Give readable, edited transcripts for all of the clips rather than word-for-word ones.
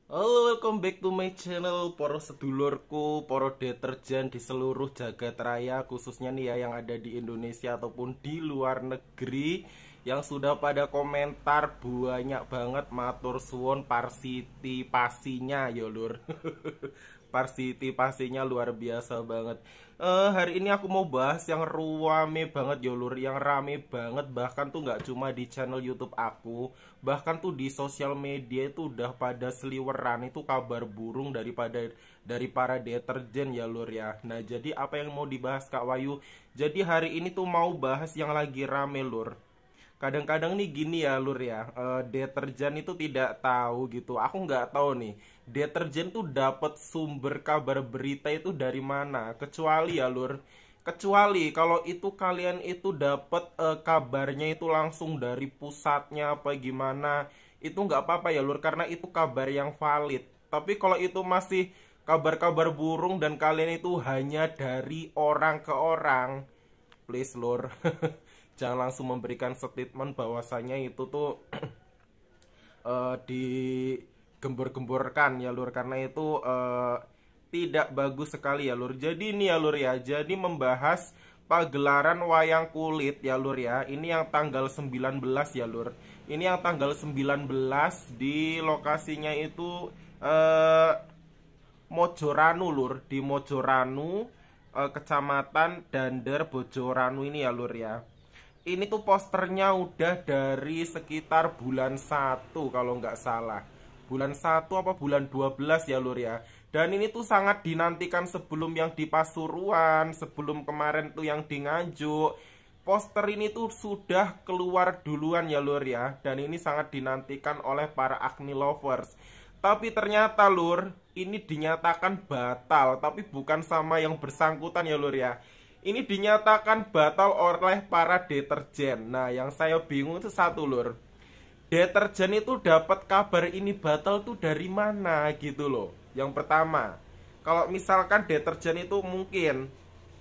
Halo, welcome back to my channel, para sedulurku, para deterjen di seluruh jagat raya, khususnya nih ya yang ada di Indonesia ataupun di luar negeri, yang sudah pada komentar banyak banget matur suwun partisipasinya ya lur. Partisipasinya luar biasa banget. Hari ini aku mau bahas yang ruame banget ya lur, yang rame banget, bahkan tuh nggak cuma di channel YouTube aku, bahkan tuh di sosial media itu udah pada seliweran itu kabar burung dari para deterjen ya lur ya. Nah, jadi apa yang mau dibahas Kak Wayu? Jadi hari ini tuh mau bahas yang lagi rame lur. Kadang-kadang nih gini ya lur ya, deterjen itu tidak tahu gitu. Aku nggak tahu nih, deterjen tuh dapat sumber kabar berita itu dari mana. Kecuali ya lur, kecuali kalau itu kalian itu dapat kabarnya itu langsung dari pusatnya apa gimana, itu nggak apa-apa ya lur, karena itu kabar yang valid. Tapi kalau itu masih kabar-kabar burung dan kalian itu hanya dari orang ke orang, please lur, jangan langsung memberikan statement bahwasanya itu tuh digembor-gemborkan ya lur, karena itu tidak bagus sekali ya lur. Jadi ini ya lur ya, jadi membahas pagelaran wayang kulit ya lur ya. Ini yang tanggal 19 ya lur. Ini yang tanggal 19 di lokasinya itu Mojoranu lur, di Mojoranu, Kecamatan Dander, Bojoranu ini ya lur ya. Ini tuh posternya udah dari sekitar bulan 1 kalau nggak salah. Bulan 1 apa bulan 12 ya lur ya. Dan ini tuh sangat dinantikan sebelum yang di Pasuruan, sebelum kemarin tuh yang di Nganjuk. Poster ini tuh sudah keluar duluan ya lur ya. Dan ini sangat dinantikan oleh para acne lovers. Tapi ternyata lur, ini dinyatakan batal, tapi bukan sama yang bersangkutan ya lur ya. Ini dinyatakan batal oleh para deterjen. Nah, yang saya bingung itu satu lur. Deterjen itu dapat kabar ini batal tuh dari mana gitu loh. Yang pertama, kalau misalkan deterjen itu mungkin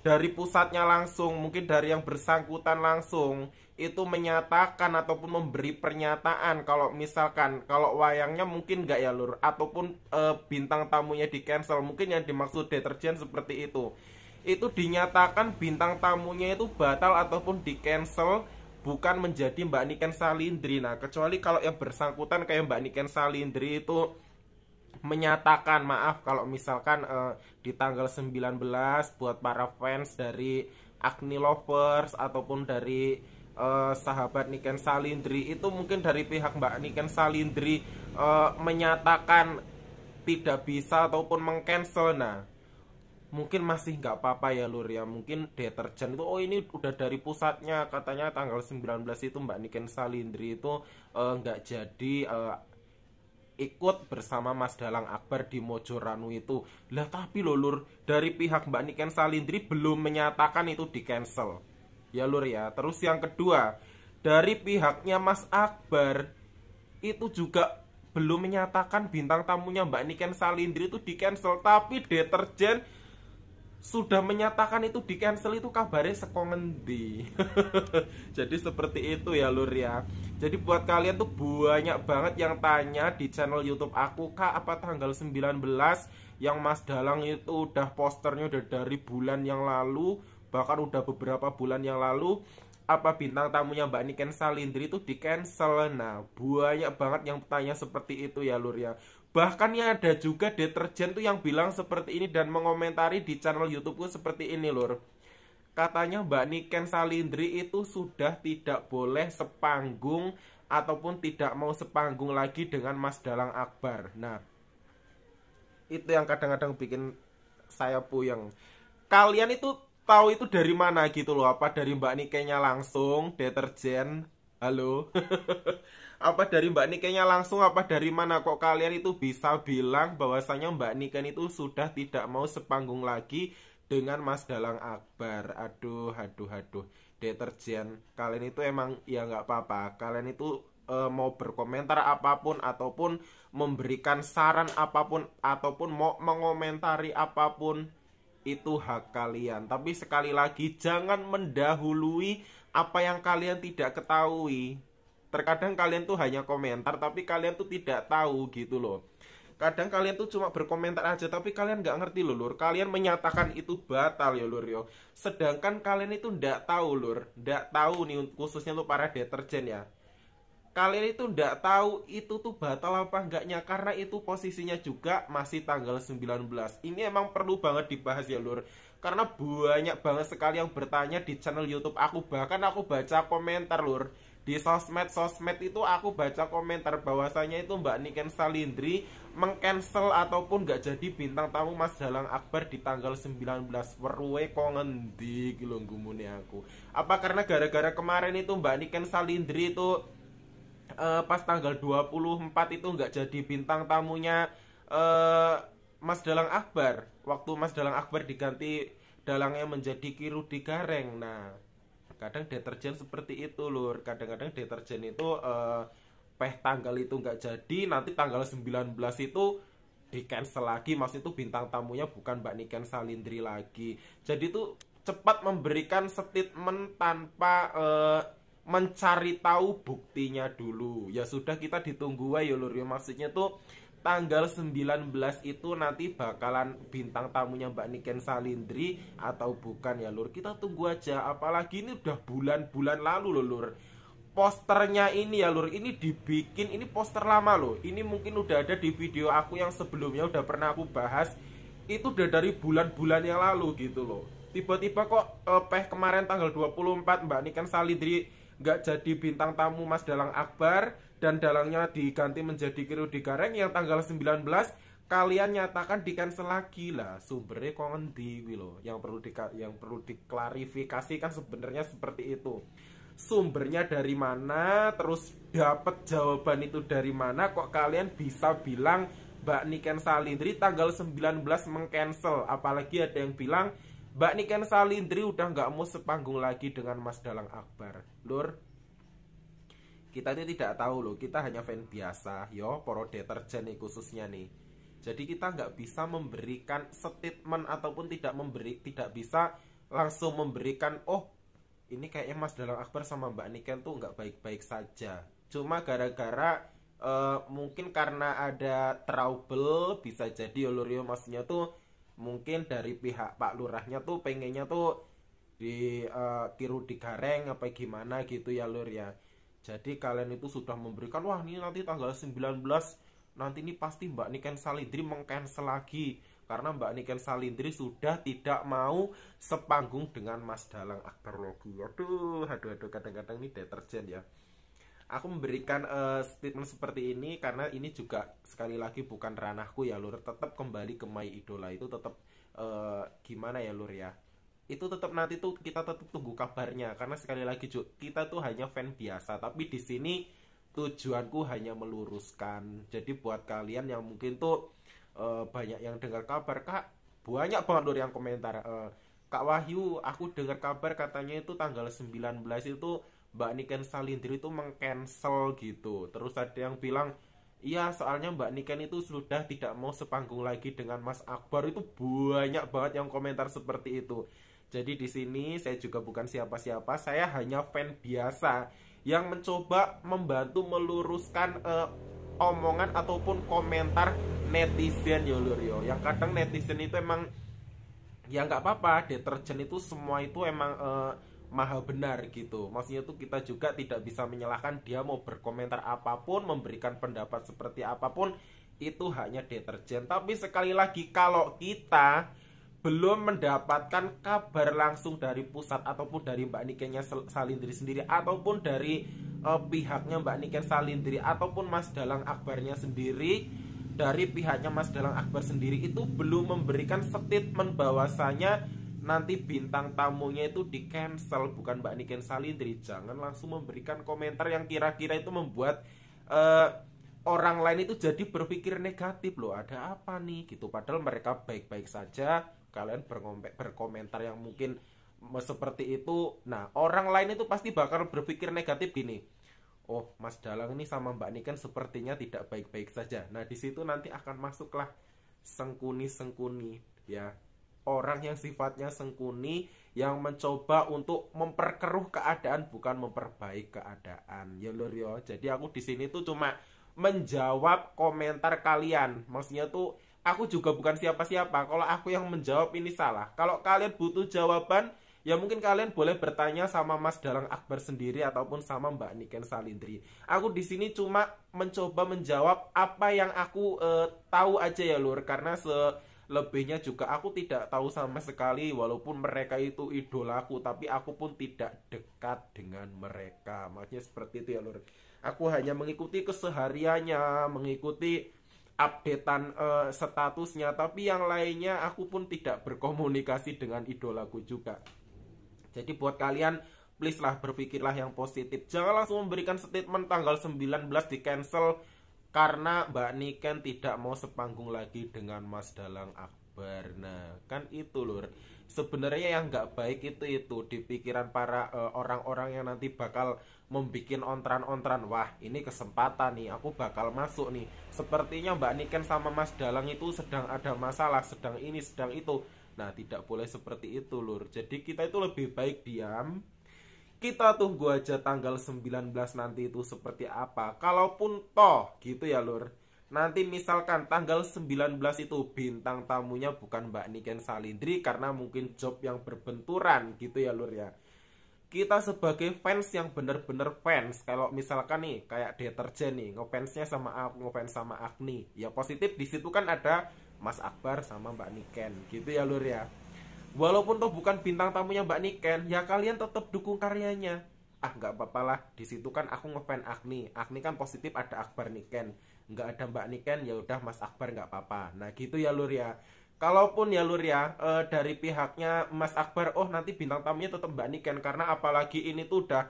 dari pusatnya langsung, mungkin dari yang bersangkutan langsung itu menyatakan ataupun memberi pernyataan kalau misalkan kalau wayangnya mungkin nggak ya lur, ataupun bintang tamunya di cancel, mungkin yang dimaksud deterjen seperti itu dinyatakan bintang tamunya itu batal ataupun di cancel, bukan menjadi Mbak Niken Salindri. Nah, kecuali kalau yang bersangkutan kayak Mbak Niken Salindri itu menyatakan maaf kalau misalkan di tanggal 19 buat para fans dari Agni Lovers ataupun dari sahabat Niken Salindri, itu mungkin dari pihak Mbak Niken Salindri menyatakan tidak bisa ataupun mengcancel. Nah, mungkin masih nggak apa-apa ya lur ya, mungkin deterjen itu oh ini udah dari pusatnya, katanya tanggal 19 itu Mbak Niken Salindri itu nggak jadi ikut bersama Mas Dalang Akbar di Mojoranu itu. Lah tapi loh lur, dari pihak Mbak Niken Salindri belum menyatakan itu di cancel ya lur ya. Terus yang kedua, dari pihaknya Mas Akbar itu juga belum menyatakan bintang tamunya Mbak Niken Salindri itu di cancel, tapi deterjen sudah menyatakan itu di cancel. Itu kabarnya sekongendi. Jadi seperti itu ya lur ya. Jadi buat kalian tuh banyak banget yang tanya di channel YouTube aku, Kak apa tanggal 19 yang Mas Dalang itu udah posternya udah dari bulan yang lalu, bahkan udah beberapa bulan yang lalu, apa bintang tamunya Mbak Niken Salindri itu di cancel. Nah, banyak banget yang tanya seperti itu ya lur ya. Bahkan ya ada juga deterjen tuh yang bilang seperti ini dan mengomentari di channel YouTubeku seperti ini lur. Katanya Mbak Niken Salindri itu sudah tidak boleh sepanggung ataupun tidak mau sepanggung lagi dengan Mas Dalang Akbar. Nah, itu yang kadang-kadang bikin saya puyeng. Kalian itu tahu itu dari mana gitu loh? Apa dari Mbak Nikennya langsung, deterjen? Halo? Apa dari Mbak Nikennya langsung, apa dari mana kok kalian itu bisa bilang bahwasanya Mbak Niken itu sudah tidak mau sepanggung lagi dengan Mas Dalang Akbar? Aduh, aduh, aduh. Deterjen, kalian itu emang ya nggak apa-apa. Kalian itu mau berkomentar apapun ataupun memberikan saran apapun ataupun mau mengomentari apapun, itu hak kalian. Tapi sekali lagi jangan mendahului apa yang kalian tidak ketahui. Terkadang kalian tuh hanya komentar tapi kalian tuh tidak tahu gitu loh. Kadang kalian tuh cuma berkomentar aja, tapi kalian nggak ngerti loh lur. Kalian menyatakan itu batal ya lur yo. Sedangkan kalian itu nggak tahu lur, nggak tahu nih khususnya tuh para deterjen ya. Kalian itu nggak tahu itu tuh batal apa enggaknya, karena itu posisinya juga masih tanggal 19. Ini emang perlu banget dibahas ya lur, karena banyak banget sekali yang bertanya di channel YouTube aku. Bahkan aku baca komentar lur, di sosmed itu aku baca komentar bahwasanya itu Mbak Niken Salindri mengcancel ataupun nggak jadi bintang tamu Mas Dalang Akbar di tanggal 19. Weruwe kok ngendi gitu gumune aku. Apa karena gara-gara kemarin itu Mbak Niken Salindri itu pas tanggal 24 itu nggak jadi bintang tamunya Mas Dalang Akbar, waktu Mas Dalang Akbar diganti dalangnya menjadi Ki Rudi Gareng. Nah, kadang deterjen seperti itu lur. Kadang-kadang deterjen itu tanggal itu nggak jadi, nanti tanggal 19 itu di cancel lagi. Maksudnya itu bintang tamunya bukan Mbak Niken Salindri lagi. Jadi itu cepat memberikan statement tanpa mencari tahu buktinya dulu. Ya sudah, kita ditunggu ya lur ya. Maksudnya tuh tanggal 19 itu nanti bakalan bintang tamunya Mbak Niken Salindri atau bukan ya lur. Kita tunggu aja. Apalagi ini udah bulan-bulan lalu loh lur. Posternya ini ya lur, ini dibikin, ini poster lama loh. Ini mungkin udah ada di video aku yang sebelumnya, udah pernah aku bahas. Itu udah dari bulan-bulan yang lalu gitu loh. Tiba-tiba kok kemarin tanggal 24 Mbak Niken Salindri nggak jadi bintang tamu Mas Dalang Akbar dan dalangnya diganti menjadi Ki Rudi Gareng yang tanggal 19 kalian nyatakan di cancel lagi. Lah sumbernya kok ngendi loh, yang perlu diklarifikasi kan sebenarnya seperti itu. Sumbernya dari mana, terus dapat jawaban itu dari mana, kok kalian bisa bilang Mbak Niken Salindri tanggal 19 mengcancel. Apalagi ada yang bilang Mbak Niken Salindri udah nggak mau sepanggung lagi dengan Mas Dalang Akbar. Lur, kita ini tidak tahu loh, kita hanya fan biasa yo, poro deterjen nih khususnya nih. Jadi kita nggak bisa memberikan statement ataupun tidak bisa langsung memberikan oh ini kayaknya Mas Dalang Akbar sama Mbak Niken tuh nggak baik-baik saja. Cuma gara-gara mungkin karena ada trouble, bisa jadi Olorio maksudnya tuh mungkin dari pihak Pak Lurahnya tuh pengennya tuh di Ki Rudi Gareng apa gimana gitu ya lur ya. Jadi kalian itu sudah memberikan wah ini nanti tanggal 19 nanti ini pasti Mbak Niken Salindri mengcancel lagi karena Mbak Niken Salindri sudah tidak mau sepanggung dengan Mas Dalang Akbar lagi. Aduh kadang-kadang ini deterjen ya. Aku memberikan statement seperti ini karena ini juga sekali lagi bukan ranahku ya lur. Tetap kembali ke My Idola itu tetap gimana ya lur ya. Itu tetap nanti tuh kita tetap tunggu kabarnya karena sekali lagi kita tuh hanya fan biasa. Tapi di sini tujuanku hanya meluruskan. Jadi buat kalian yang mungkin tuh banyak yang dengar kabar Kak, banyak banget lur yang komentar Kak Wahyu, aku dengar kabar katanya itu tanggal 19 itu Mbak Niken Salindri itu mengcancel gitu. Terus ada yang bilang, iya soalnya Mbak Niken itu sudah tidak mau sepanggung lagi dengan Mas Akbar. Itu banyak banget yang komentar seperti itu. Jadi di sini saya juga bukan siapa-siapa, saya hanya fan biasa yang mencoba membantu meluruskan omongan ataupun komentar netizen yo lur yo. Yang kadang netizen itu emang ya nggak apa-apa, deterjen itu semua itu emang maha benar gitu. Maksudnya tuh kita juga tidak bisa menyalahkan dia mau berkomentar apapun, memberikan pendapat seperti apapun, itu hanya deterjen. Tapi sekali lagi kalau kita belum mendapatkan kabar langsung dari pusat ataupun dari Mbak Niken Salindri sendiri ataupun dari pihaknya Mbak Niken Salindri ataupun Mas Dalang Akbarnya sendiri, dari pihaknya Mas Dalang Akbar sendiri itu belum memberikan statement bahwasanya nanti bintang tamunya itu di cancel bukan Mbak Niken Salindri, jangan langsung memberikan komentar yang kira-kira itu membuat orang lain itu jadi berpikir negatif loh, ada apa nih gitu. Padahal mereka baik-baik saja, kalian berkomentar yang mungkin seperti itu. Nah orang lain itu pasti bakal berpikir negatif gini, oh Mas Dalang ini sama Mbak Niken sepertinya tidak baik-baik saja. Nah disitu nanti akan masuklah sengkuni-sengkuni ya, orang yang sifatnya sengkuni, yang mencoba untuk memperkeruh keadaan bukan memperbaik keadaan ya lur yo. Jadi aku di sini tuh cuma menjawab komentar kalian. Maksudnya tuh aku juga bukan siapa-siapa. Kalau aku yang menjawab ini salah. Kalau kalian butuh jawaban, ya mungkin kalian boleh bertanya sama Mas Dalang Akbar sendiri ataupun sama Mbak Niken Salindri. Aku di sini cuma mencoba menjawab apa yang aku tahu aja ya Lur, karena selebihnya juga aku tidak tahu sama sekali, walaupun mereka itu idolaku, tapi aku pun tidak dekat dengan mereka. Maksudnya seperti itu ya Lur. Aku hanya mengikuti kesehariannya, mengikuti updatean statusnya, tapi yang lainnya aku pun tidak berkomunikasi dengan idolaku juga. Jadi buat kalian, please lah berpikirlah yang positif. Jangan langsung memberikan statement tanggal 19 di cancel karena Mbak Niken tidak mau sepanggung lagi dengan Mas Dalang Akbar. Nah, kan itu Lur. Sebenarnya yang nggak baik itu di pikiran para orang-orang yang nanti bakal membikin ontran-ontran. Wah, ini kesempatan nih, aku bakal masuk nih. Sepertinya Mbak Niken sama Mas Dalang itu sedang ada masalah, sedang ini, sedang itu. Nah, tidak boleh seperti itu Lur. Jadi kita itu lebih baik diam. Kita tunggu aja tanggal 19 nanti itu seperti apa. Kalaupun toh gitu ya Lur, nanti misalkan tanggal 19 itu bintang tamunya bukan Mbak Niken Salindri karena mungkin job yang berbenturan gitu ya Lur ya. Kita sebagai fans yang bener-bener fans, kalau misalkan nih kayak deterjen nih, ngefansnya ngefans sama Agni, ya positif di situ kan ada Mas Akbar sama Mbak Niken gitu ya Lur ya. Walaupun toh bukan bintang tamunya Mbak Niken, ya kalian tetap dukung karyanya. Ah, nggak apa-apa lah, di situ kan aku ngefans Agni. Agni kan positif ada Akbar Niken, nggak ada Mbak Niken, ya udah Mas Akbar nggak apa-apa. Nah gitu ya Lur ya. Kalaupun ya Lur ya, dari pihaknya Mas Akbar, oh nanti bintang tamunya tetap Mbak Niken, karena apalagi ini tuh udah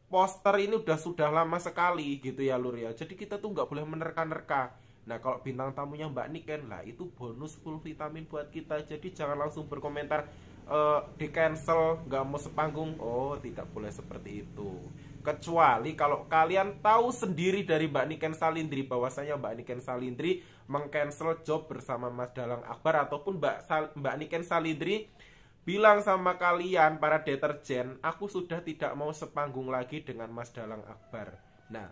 poster ini sudah lama sekali gitu ya Lur ya. Jadi kita tuh nggak boleh menerka-nerka. Nah kalau bintang tamunya Mbak Niken lah, itu bonus full vitamin buat kita. Jadi jangan langsung berkomentar di cancel, nggak mau sepanggung. Oh, tidak boleh seperti itu. Kecuali kalau kalian tahu sendiri dari Mbak Niken Salindri bahwasanya Mbak Niken Salindri mengcancel job bersama Mas Dalang Akbar, ataupun Mbak Niken Salindri bilang sama kalian para deterjen, aku sudah tidak mau sepanggung lagi dengan Mas Dalang Akbar. Nah,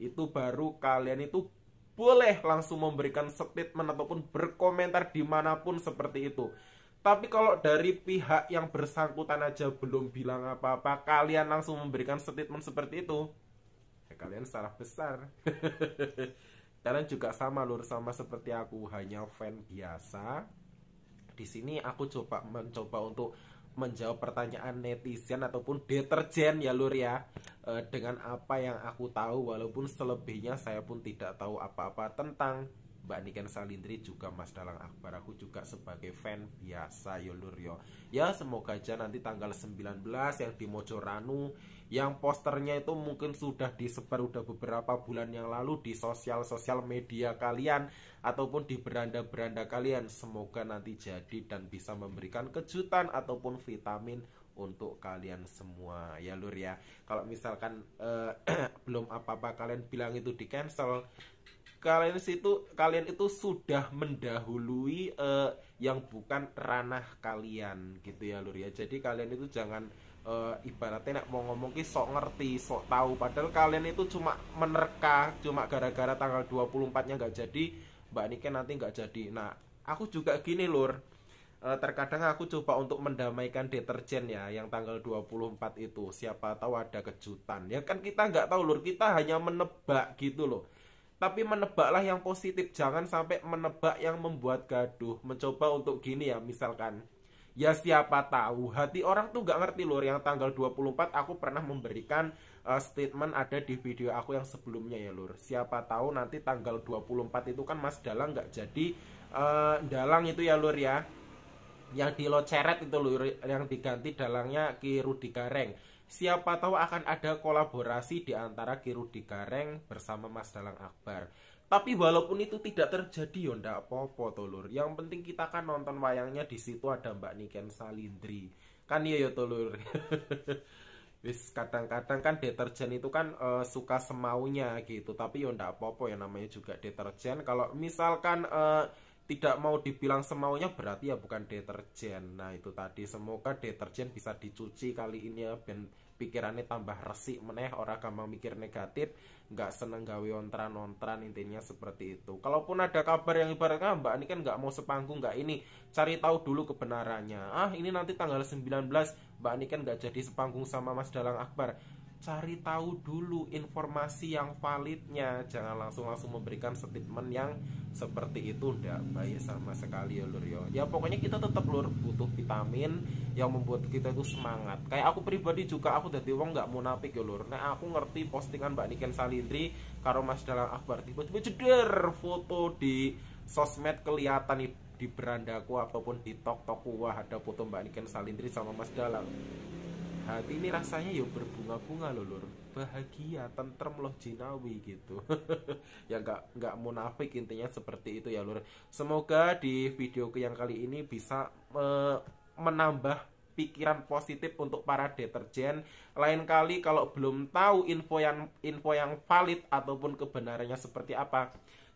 itu baru kalian itu boleh langsung memberikan statement ataupun berkomentar dimanapun seperti itu. Tapi kalau dari pihak yang bersangkutan aja belum bilang apa-apa, kalian langsung memberikan statement seperti itu, ya kalian salah besar. Kalian juga sama Lur, sama seperti aku, hanya fan biasa. Di sini aku mencoba untuk menjawab pertanyaan netizen ataupun deterjen ya Lur ya, dengan apa yang aku tahu, walaupun selebihnya saya pun tidak tahu apa-apa tentang Mbak Niken Salindri juga Mas Dalang Akbar. Aku juga sebagai fan biasa ya Lur yo. Ya semoga aja nanti tanggal 19 yang di Mojoranu, yang posternya itu mungkin sudah disebar udah beberapa bulan yang lalu di sosial media kalian ataupun di beranda-beranda kalian. Semoga nanti jadi dan bisa memberikan kejutan ataupun vitamin untuk kalian semua ya Lur ya. Kalau misalkan belum apa-apa kalian bilang itu di cancel, kalian itu sudah mendahului yang bukan ranah kalian gitu ya Lur ya. Jadi kalian itu jangan ibaratnya mau ngomong ki sok ngerti, sok tahu, padahal kalian itu cuma menerka, cuma gara-gara tanggal 24-nya nggak jadi, Mbak Niken nanti nggak jadi. Nah, aku juga gini Lur, terkadang aku coba untuk mendamaikan deterjen ya, yang tanggal 24 itu, siapa tahu ada kejutan. Ya kan kita nggak tahu Lur, kita hanya menebak gitu loh. Tapi menebaklah yang positif, jangan sampai menebak yang membuat gaduh. Mencoba untuk gini ya, misalkan, ya siapa tahu, hati orang tuh nggak ngerti Lur. Yang tanggal 24 aku pernah memberikan statement ada di video aku yang sebelumnya ya Lur. Siapa tahu nanti tanggal 24 itu kan Mas Dalang nggak jadi dalang itu ya Lur ya, yang di Loceret itu Lur, yang diganti dalangnya Ki Rudi Gareng. Siapa tahu akan ada kolaborasi di antara Ki Rudi Gareng bersama Mas Dalang Akbar. Tapi walaupun itu tidak terjadi ya ndak apa-apa to Lur. Yang penting kita kan nonton wayangnya, di situ ada Mbak Niken Salindri. Kan iya ya to Lur. Wis kadang-kadang kan deterjen itu kan suka semaunya gitu. Tapi ya ndak apa-apa ya, namanya juga deterjen. Kalau misalkan tidak mau dibilang semaunya berarti ya bukan deterjen. Nah itu tadi, semoga deterjen bisa dicuci kali ini ya, pikirannya tambah resik meneh, ora gampang mikir negatif, nggak seneng gawe ontran-ontran, intinya seperti itu. Kalaupun ada kabar yang ibaratnya Mbak ini kan nggak mau sepanggung, nggak ini, cari tahu dulu kebenarannya. Ini nanti tanggal 19 Mbak ini kan nggak jadi sepanggung sama Mas Dalang Akbar. Cari tahu dulu informasi yang validnya, jangan langsung memberikan statement yang seperti itu, ndak baik sama sekali ya lur ya. Ya pokoknya kita tetap lur butuh vitamin yang membuat kita itu semangat. Kayak aku pribadi juga, aku dari wong nggak munafik ya lur. Nah aku ngerti postingan Mbak Niken Salindri karo Mas Dalang Akbar tiba-tiba jeder foto di sosmed kelihatan di berandaku ataupun di tok-tokku, wah ada foto Mbak Niken Salindri sama Mas Dalang. Hati ini rasanya ya berbunga-bunga loh lur, bahagia, tentrem loh, jinawi gitu. Ya nggak munafik, intinya seperti itu ya lur. Semoga di video yang kali ini bisa menambah pikiran positif untuk para deterjen. Lain kali kalau belum tahu info yang valid ataupun kebenarannya seperti apa,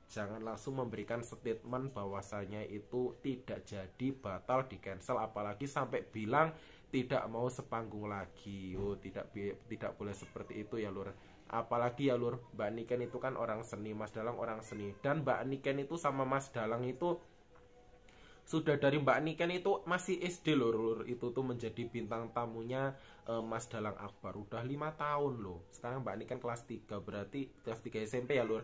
jangan langsung memberikan statement bahwasanya itu tidak jadi, batal, di cancel, apalagi sampai bilang tidak mau sepanggung lagi. Tidak boleh seperti itu ya lur. Apalagi ya lur, Mbak Niken itu kan orang seni, Mas Dalang orang seni, dan Mbak Niken itu sama Mas Dalang itu sudah dari Mbak Niken itu masih SD lur. Itu tuh menjadi bintang tamunya Mas Dalang Akbar udah 5 tahun loh. Sekarang Mbak Niken kelas 3, berarti kelas 3 SMP ya lur.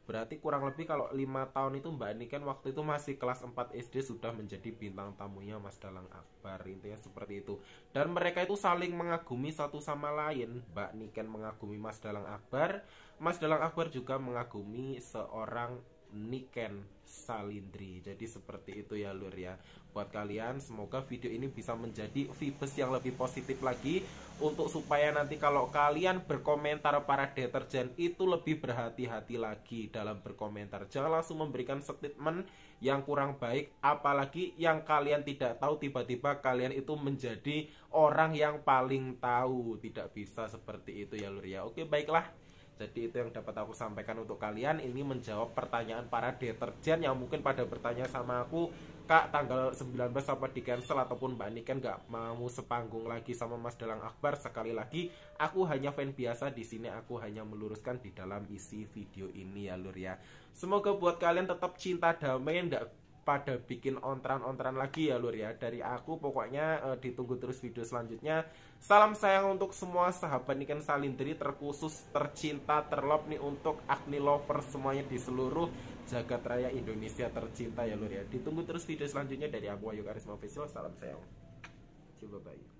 Berarti kurang lebih kalau 5 tahun itu Mbak Niken waktu itu masih kelas 4 SD sudah menjadi bintang tamunya Mas Dalang Akbar, intinya seperti itu. Dan mereka itu saling mengagumi satu sama lain. Mbak Niken mengagumi Mas Dalang Akbar, Mas Dalang Akbar juga mengagumi seorang Niken Salindri. Jadi seperti itu ya lur ya. Buat kalian semoga video ini bisa menjadi vibes yang lebih positif lagi, untuk supaya nanti kalau kalian berkomentar para deterjen itu lebih berhati-hati lagi dalam berkomentar. Jangan langsung memberikan statement yang kurang baik, apalagi yang kalian tidak tahu tiba-tiba kalian itu menjadi orang yang paling tahu. Tidak bisa seperti itu ya lur ya. Oke baiklah, jadi itu yang dapat aku sampaikan untuk kalian. Ini menjawab pertanyaan para deterjen yang mungkin pada bertanya sama aku, Kak tanggal 19 apa di cancel, ataupun Mbak Niken nggak mau sepanggung lagi sama Mas Dalang Akbar. Sekali lagi, aku hanya fan biasa di sini, aku hanya meluruskan di dalam isi video ini ya lur ya. Semoga buat kalian tetap cinta damai, nggak pada bikin ontran-ontran lagi ya lur ya. Dari aku pokoknya ditunggu terus video selanjutnya. Salam sayang untuk semua sahabat Niken Salindri, terkhusus, tercinta, terlove nih untuk Agni lover semuanya di seluruh jagat raya Indonesia tercinta ya lur ya. Ditunggu terus video selanjutnya dari aku, Ayu Karisma Official. Salam sayang. Coba bye.